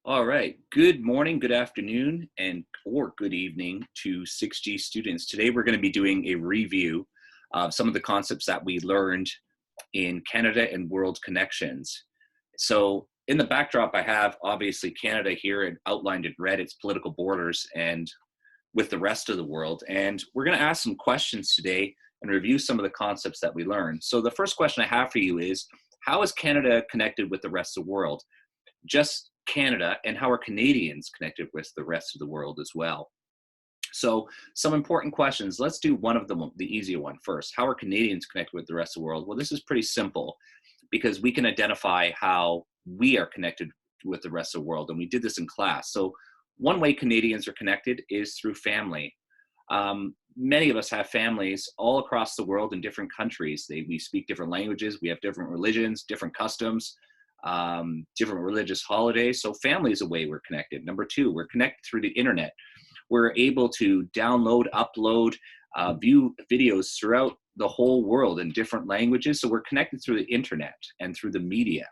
All right. Good morning, good afternoon, and or good evening to 6G students. Today we're going to be doing a review of some of the concepts that we learned in Canada and World Connections. So in the backdrop, I have obviously Canada here and outlined in red its political borders and with the rest of the world. And we're going to ask some questions today and review some of the concepts that we learned. So the first question I have for you is, how is Canada connected with the rest of the world? Just Canada, and how are Canadians connected with the rest of the world as well? So some important questions. Let's do one of them, the easier one first. How are Canadians connected with the rest of the world? Well, this is pretty simple because we can identify how we are connected with the rest of the world. And we did this in class. So one way Canadians are connected is through family. Many of us have families all across the world in different countries. We speak different languages. We have different religions, different customs, different religious holidays. So family is a way we're connected. Number two, we're connected through the internet. We're able to download, upload, view videos throughout the whole world in different languages. So we're connected through the internet and through the media.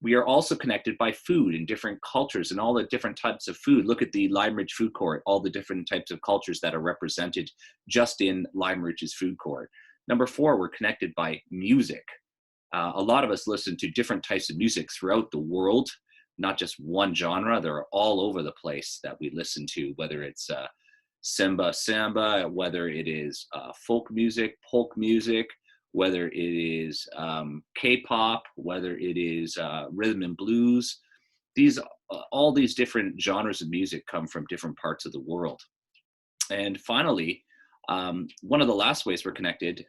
We are also connected by food in different cultures and all the different types of food. Look at the Lime Ridge Food Court, all the different types of cultures that are represented just in Lime Ridge's food court. Number four, we're connected by music. A lot of us listen to different types of music throughout the world, not just one genre. They're all over the place that we listen to, whether it's samba, whether it is folk music, polk music, whether it is K-pop, whether it is rhythm and blues. All these different genres of music come from different parts of the world. And finally, one of the last ways we're connected,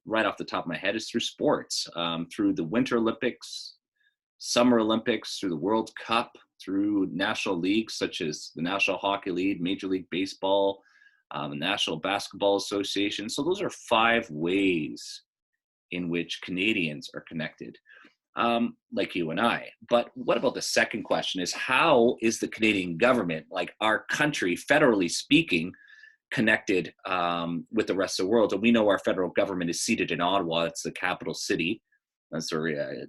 right off the top of my head, is through sports, through the Winter Olympics, Summer Olympics, through the World Cup, through national leagues such as the National Hockey League, Major League Baseball, the National Basketball Association. So those are five ways in which Canadians are connected, like you and I. But what about the second question is, how is the Canadian government, like our country, federally speaking, connected with the rest of the world? And we know our federal government is seated in Ottawa. It's the capital city. That's where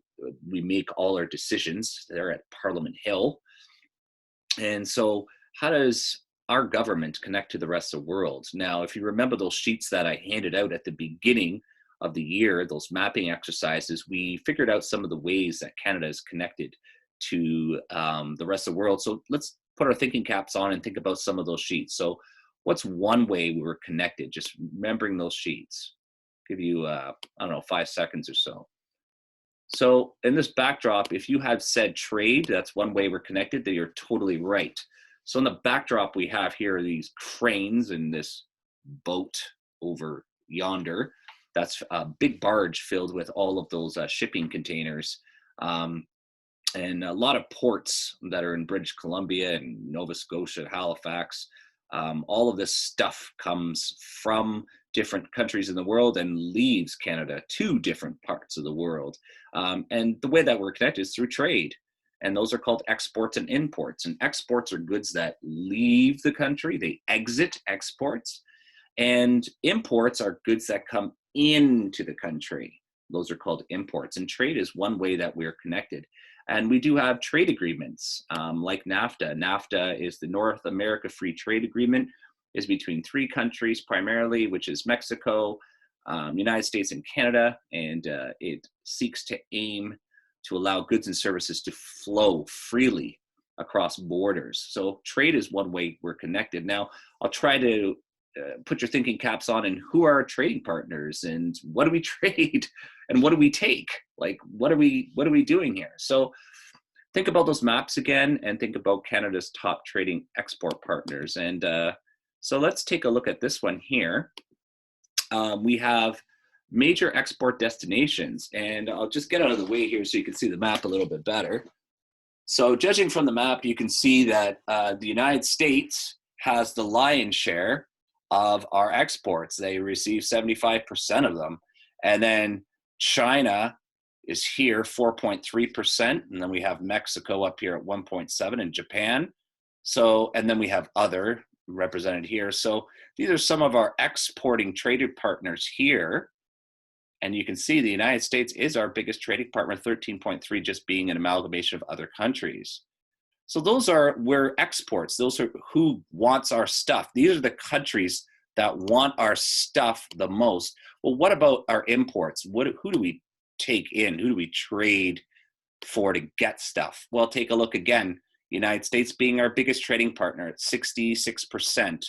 we make all our decisions. They're at Parliament Hill. And so how does our government connect to the rest of the world? Now, if you remember those sheets that I handed out at the beginning of the year, those mapping exercises, we figured out some of the ways that Canada is connected to the rest of the world. So let's put our thinking caps on and think about some of those sheets. So what's one way we were connected? Just remembering those sheets. Give you, I don't know, 5 seconds or so. So in this backdrop, if you had said trade, that's one way we're connected, then you're totally right. So in the backdrop we have here are these cranes and this boat over yonder. That's a big barge filled with all of those shipping containers. And a lot of ports that are in British Columbia and Nova Scotia, Halifax. All of this stuff comes from different countries in the world and leaves Canada to different parts of the world. And the way that we're connected is through trade. And those are called exports and imports. And exports are goods that leave the country, they exit exports. And imports are goods that come into the country. Those are called imports. And trade is one way that we're connected. And we do have trade agreements like NAFTA. NAFTA is the North America Free Trade Agreement. Is between three countries primarily, which is Mexico, United States, and Canada. And it seeks to aim to allow goods and services to flow freely across borders. So trade is one way we're connected. Now, I'll try to put your thinking caps on and who are our trading partners and what do we trade and what do we take? Like, what are we doing here? So think about those maps again and think about Canada's top trading export partners. And so let's take a look at this one here. We have major export destinations, and I'll just get out of the way here so you can see the map a little bit better. So judging from the map, you can see that the United States has the lion's share of our exports. They receive 75% of them. And then China is here, 4.3%. And then we have Mexico up here at 1.7 and Japan. So, and then we have other represented here. So these are some of our exporting traded partners here. And you can see the United States is our biggest trading partner, 13.3, just being an amalgamation of other countries. So those are where exports, those are who wants our stuff. These are the countries that want our stuff the most. Well, what about our imports? Who do we take in? Who do we trade for to get stuff? Well, take a look again. United States being our biggest trading partner at 66%.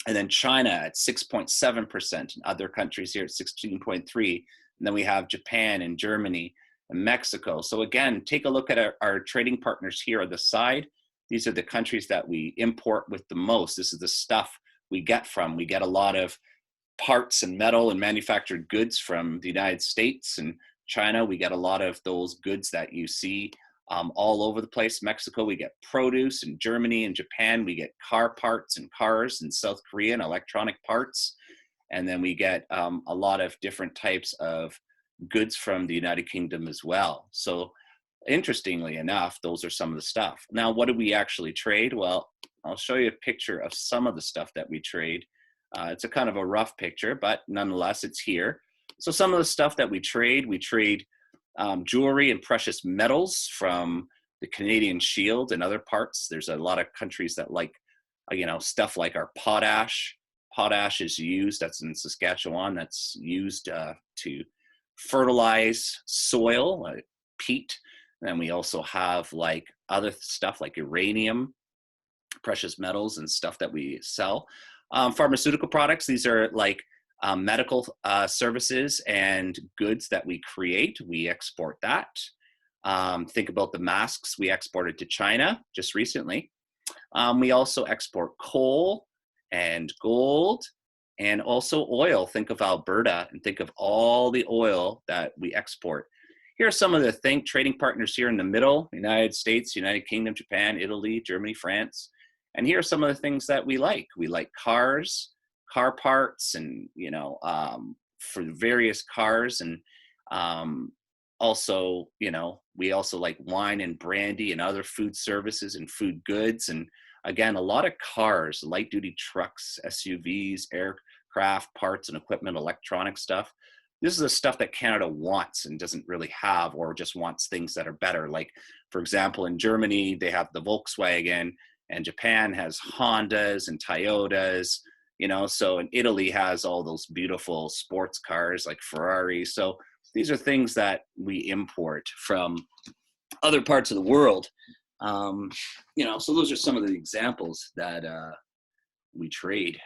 And then China at 6.7%, and other countries here at 16.3%. And then we have Japan and Germany and Mexico. So again, take a look at our trading partners here on the side. These are the countries that we import with the most. This is the stuff we get from. We get a lot of parts and metal and manufactured goods from the United States and China. We get a lot of those goods that you see all over the place. Mexico, we get produce. In Germany and Japan, we get car parts and cars. In South Korea, and electronic parts. And then we get a lot of different types of goods from the United Kingdom as well. So interestingly enough, those are some of the stuff. Now, what do we actually trade? Well, I'll show you a picture of some of the stuff that we trade. It's a kind of a rough picture, but nonetheless, it's here. So some of the stuff that we trade jewelry and precious metals from the Canadian Shield and other parts. There's a lot of countries that like, stuff like our potash. Potash is used, that's in Saskatchewan, that's used to fertilize soil, peat. And then we also have like other stuff like uranium, precious metals and stuff that we sell. Pharmaceutical products, these are like medical services and goods that we create. We export that. Think about the masks we exported to China just recently. We also export coal and gold and also oil. Think of Alberta and think of all the oil that we export. Here are some of the trading partners here in the middle: United States, United Kingdom, Japan, Italy, Germany, France. And here are some of the things that we like. We like cars, car parts, and for various cars, and also we also like wine and brandy and other food services and food goods. And again, a lot of cars, light duty trucks, SUVs, aircraft parts and equipment, electronic stuff. This is the stuff that Canada wants and doesn't really have, or just wants things that are better. Like, for example, in Germany, they have the Volkswagen, and Japan has Hondas and Toyotas, so in Italy has all those beautiful sports cars like Ferrari. So these are things that we import from other parts of the world. So those are some of the examples that we trade,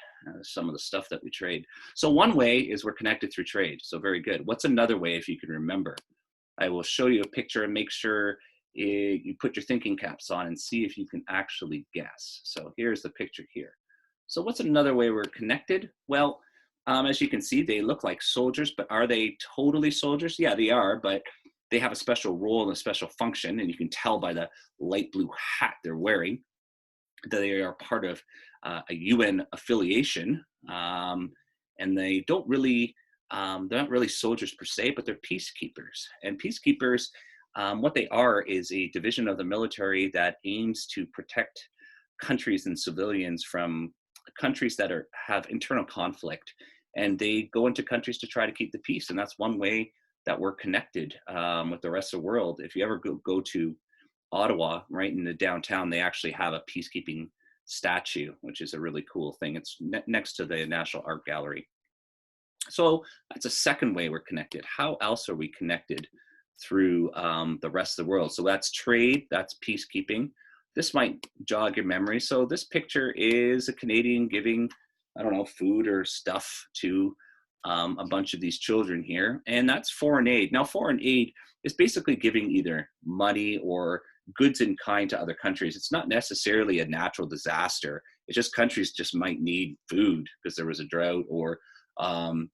some of the stuff that we trade. So one way is we're connected through trade. So very good. What's another way, if you can remember? I will show you a picture and make sure you put your thinking caps on and see if you can actually guess. So here's the picture here. So what's another way we're connected? Well, as you can see, they look like soldiers, but are they totally soldiers? Yeah, they are, but they have a special role and a special function, and you can tell by the light blue hat they're wearing that they are part of a UN affiliation, and they don't really, they're not really soldiers per se, but they're peacekeepers. And peacekeepers, what they are is a division of the military that aims to protect countries and civilians from countries that have internal conflict, and they go into countries to try to keep the peace. And that's one way that we're connected with the rest of the world. If you ever go to Ottawa, right in the downtown, they actually have a peacekeeping statue, which is a really cool thing. It's next to the National Art Gallery. So that's a second way we're connected. How else are we connected through the rest of the world? So that's trade, that's peacekeeping. This might jog your memory. So this picture is a Canadian giving, food or stuff to a bunch of these children here. And that's foreign aid. Now, foreign aid is basically giving either money or goods in kind to other countries. It's not necessarily a natural disaster. It's just countries just might need food because there was a drought, or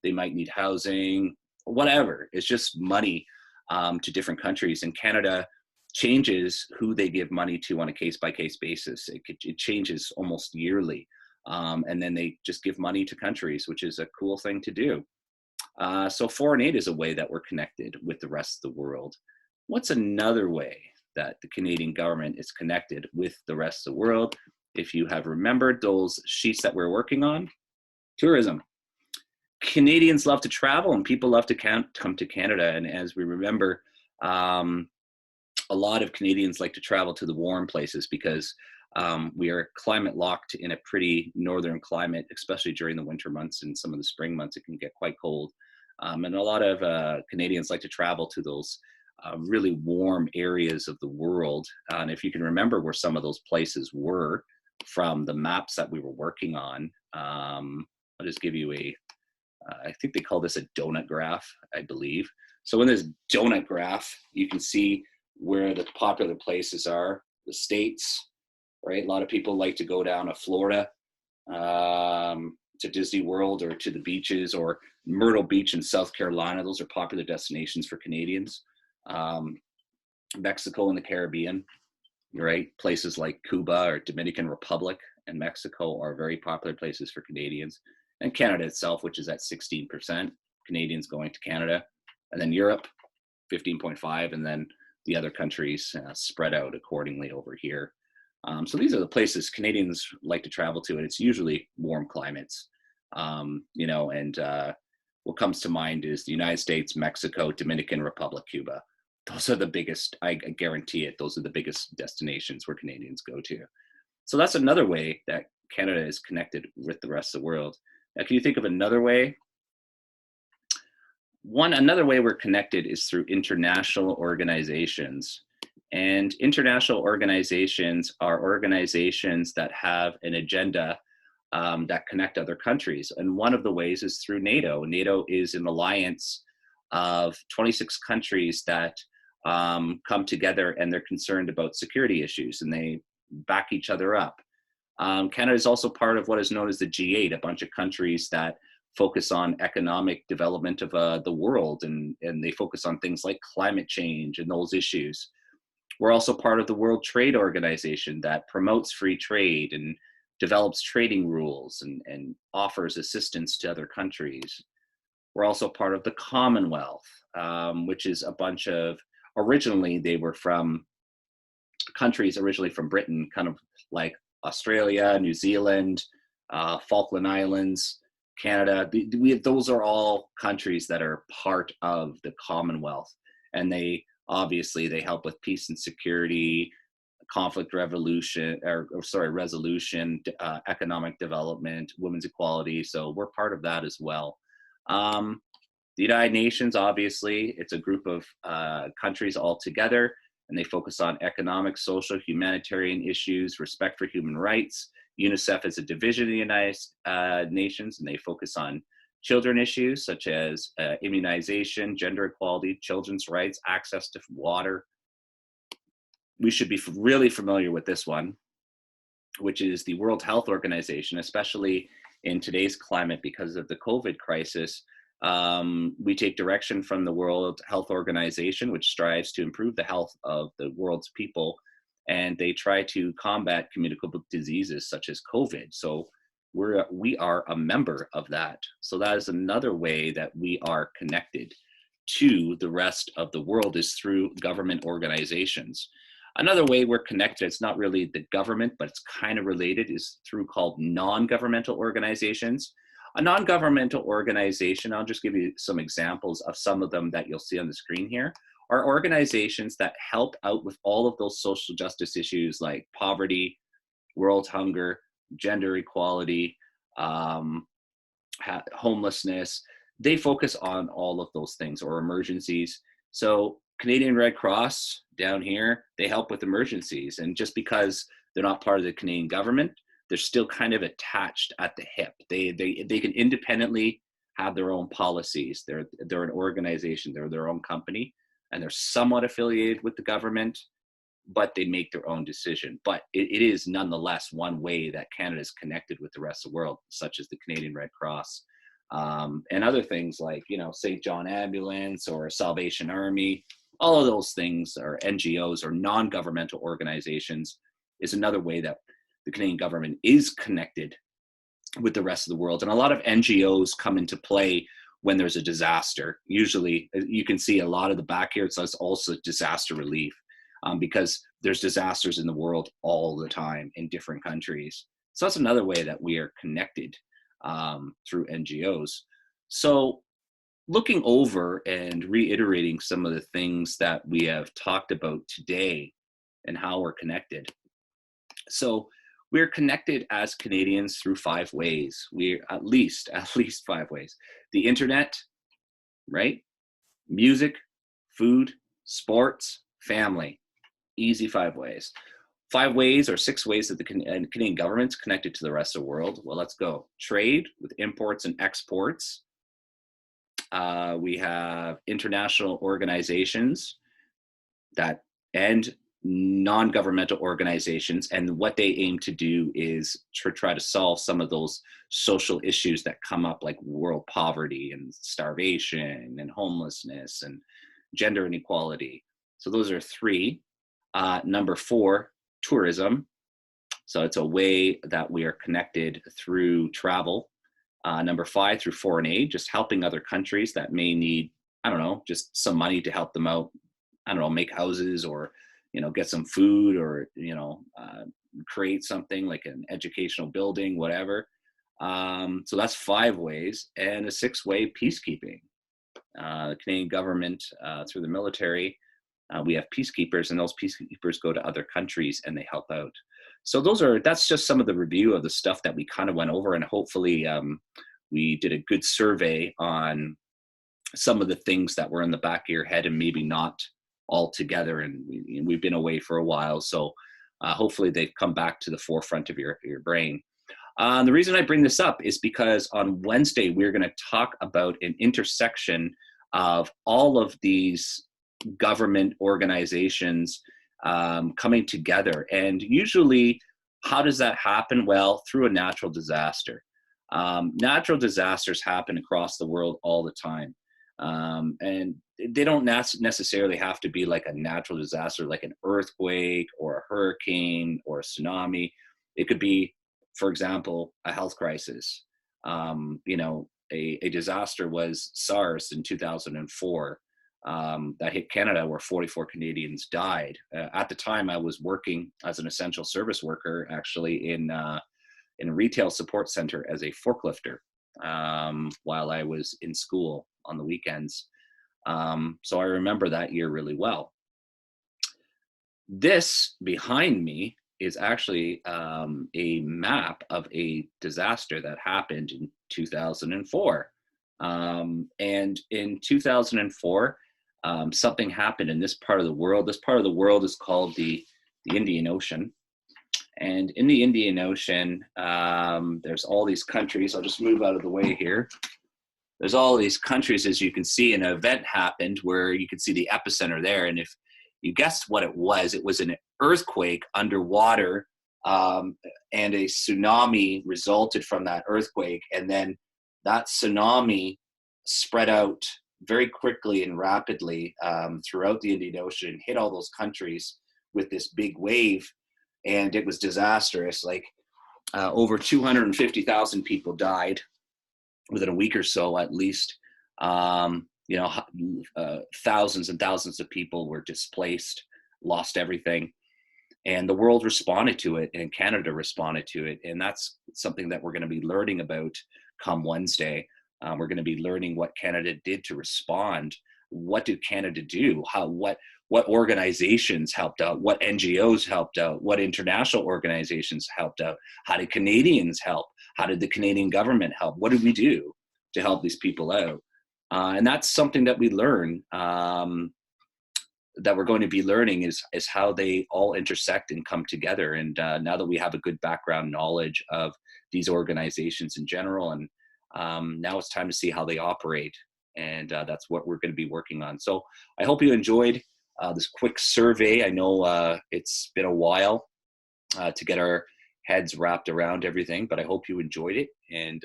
they might need housing, or whatever. It's just money to different countries. And Canada changes who they give money to on a case-by-case basis. It changes almost yearly. And then they just give money to countries, which is a cool thing to do. So foreign aid is a way that we're connected with the rest of the world. What's another way that the Canadian government is connected with the rest of the world? If you have remembered those sheets that we're working on, tourism. Canadians love to travel and people love to come to Canada. And as we remember, a lot of Canadians like to travel to the warm places because we are climate locked in a pretty northern climate, especially during the winter months and some of the spring months. It can get quite cold. And a lot of Canadians like to travel to those really warm areas of the world. And if you can remember where some of those places were from the maps that we were working on, I'll just give you I think they call this a donut graph, I believe. So in this donut graph, you can see where the popular places are, the states, right? A lot of people like to go down to Florida, to Disney World or to the beaches, or Myrtle Beach in South Carolina. Those are popular destinations for Canadians. Mexico and the Caribbean, right? Places like Cuba or Dominican Republic and Mexico are very popular places for Canadians. And Canada itself, which is at 16% Canadians going to Canada. And then Europe, 15.5, and then the other countries spread out accordingly over here. So these are the places Canadians like to travel to, and it's usually warm climates. You know, and what comes to mind is the United States, Mexico, Dominican Republic, Cuba. Those are the biggest, I guarantee it, those are the biggest destinations where Canadians go to. So that's another way that Canada is connected with the rest of the world. Now, can you think of another way? Another way we're connected is through international organizations. And international organizations are organizations that have an agenda that connect other countries. And one of the ways is through NATO. NATO is an alliance of 26 countries that come together, and they're concerned about security issues, and they back each other up. Canada is also part of what is known as the G8, a bunch of countries that focus on economic development of the world, and they focus on things like climate change and those issues. We're also part of the World Trade Organization that promotes free trade and develops trading rules and offers assistance to other countries. We're also part of the Commonwealth, which is a bunch of, originally they were from countries originally from Britain, kind of like Australia, New Zealand, Falkland Islands, Canada. Those are all countries that are part of the Commonwealth, and they help with peace and security, conflict resolution, economic development, women's equality. So we're part of that as well. The United Nations, obviously, it's a group of countries all together, and they focus on economic, social, humanitarian issues, respect for human rights. UNICEF is a division of the United Nations, and they focus on children issues such as immunization, gender equality, children's rights, access to water. We should be really familiar with this one, which is the World Health Organization, especially in today's climate because of the COVID crisis. We take direction from the World Health Organization, which strives to improve the health of the world's people, and they try to combat communicable diseases such as COVID. So we are a member of that. So that is another way that we are connected to the rest of the world, is through government organizations. Another way we're connected, it's not really the government, but it's kind of related, is through called non-governmental organizations. A non-governmental organization, I'll just give you some examples of some of them that you'll see on the screen here, are organizations that help out with all of those social justice issues like poverty, world hunger, gender equality, homelessness. They focus on all of those things, or emergencies. So Canadian Red Cross down here, they help with emergencies. And just because they're not part of the Canadian government, they're still kind of attached at the hip. They can independently have their own policies. They're an organization, they're their own company, and they're somewhat affiliated with the government, but they make their own decision. But it is nonetheless one way that Canada is connected with the rest of the world, such as the Canadian Red Cross. And other things like, St. John Ambulance or Salvation Army. All of those things are NGOs, or non-governmental organizations, is another way that the Canadian government is connected with the rest of the world. And a lot of NGOs come into play when there's a disaster. Usually, you can see a lot of the back here, it says also disaster relief, because there's disasters in the world all the time in different countries. So that's another way that we are connected through NGOs. So looking over and reiterating some of the things that we have talked about today and how we're connected. So we're connected as Canadians through 5 ways. We're at least 5 ways. The internet, right? Music, food, sports, family. Easy 5 ways. 5 ways or 6 ways that the Canadian government's connected to the rest of the world. Well, let's go. Trade with imports and exports. We have international organizations that and non-governmental organizations, and what they aim to do is to try to solve some of those social issues that come up, like world poverty and starvation and homelessness and gender inequality. So those are 3. Number 4, tourism. So it's a way that we are connected through travel. Number 5, through foreign aid, just helping other countries that may need, I don't know, just some money to help them out. I don't know, make houses, or, get some food, or, create something like an educational building, whatever. So that's 5 ways. And a 6-way, peacekeeping. The Canadian government, through the military, we have peacekeepers, and those peacekeepers go to other countries and they help out. So that's just some of the review of the stuff that we kind of went over, and hopefully we did a good survey on some of the things that were in the back of your head and maybe not all together. And we've been away for a while, so hopefully they've come back to the forefront of your brain. The reason I bring this up is because on Wednesday we're going to talk about an intersection of all of these government organizations coming together. And usually, how does that happen? Well, through a natural disaster. Natural disasters happen across the world all the time. And they don't necessarily have to be like a natural disaster, like an earthquake or a hurricane or a tsunami. It could be, for example, a health crisis. A disaster was SARS in 2004. That hit Canada, where 44 Canadians died. At the time, I was working as an essential service worker, actually in a retail support center as a forklifter, while I was in school on the weekends. So I remember that year really well. This behind me is actually a map of a disaster that happened in 2004. And in 2004, something happened in this part of the world. This part of the world is called the Indian Ocean. And in the Indian Ocean, there's all these countries. I'll just move out of the way here. There's all these countries, as you can see. An event happened where you could see the epicenter there. And if you guessed what it was an earthquake underwater, and a tsunami resulted from that earthquake. And then that tsunami spread out very quickly and rapidly throughout the Indian Ocean, hit all those countries with this big wave, and it was disastrous. Like over 250,000 people died within a week or so, at least. Thousands and thousands of people were displaced, lost everything. And the world responded to it, and Canada responded to it. And that's something that we're going to be learning about come Wednesday. We're going to be learning what Canada did to respond. What did Canada do? What organizations helped out? What NGOs helped out? What international organizations helped out? How did Canadians help? How did the Canadian government help? What did we do to help these people out? And that's something that we learn, that we're going to be learning is how they all intersect and come together. And now that we have a good background knowledge of these organizations in general, and now it's time to see how they operate. And that's what we're going to be working on. So I hope you enjoyed this quick survey. I know it's been a while to get our heads wrapped around everything, but I hope you enjoyed it. And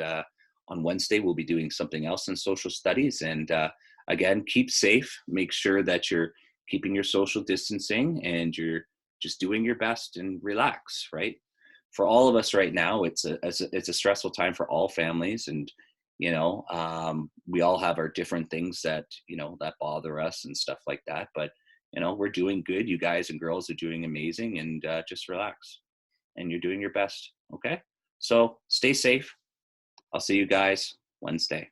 on Wednesday, we'll be doing something else in social studies. And again, keep safe. Make sure that you're keeping your social distancing and you're just doing your best and relax, right? For all of us right now, it's a stressful time for all families. And, we all have our different things that bother us and stuff like that. But, we're doing good. You guys and girls are doing amazing, and just relax, and you're doing your best. Okay. So stay safe. I'll see you guys Wednesday.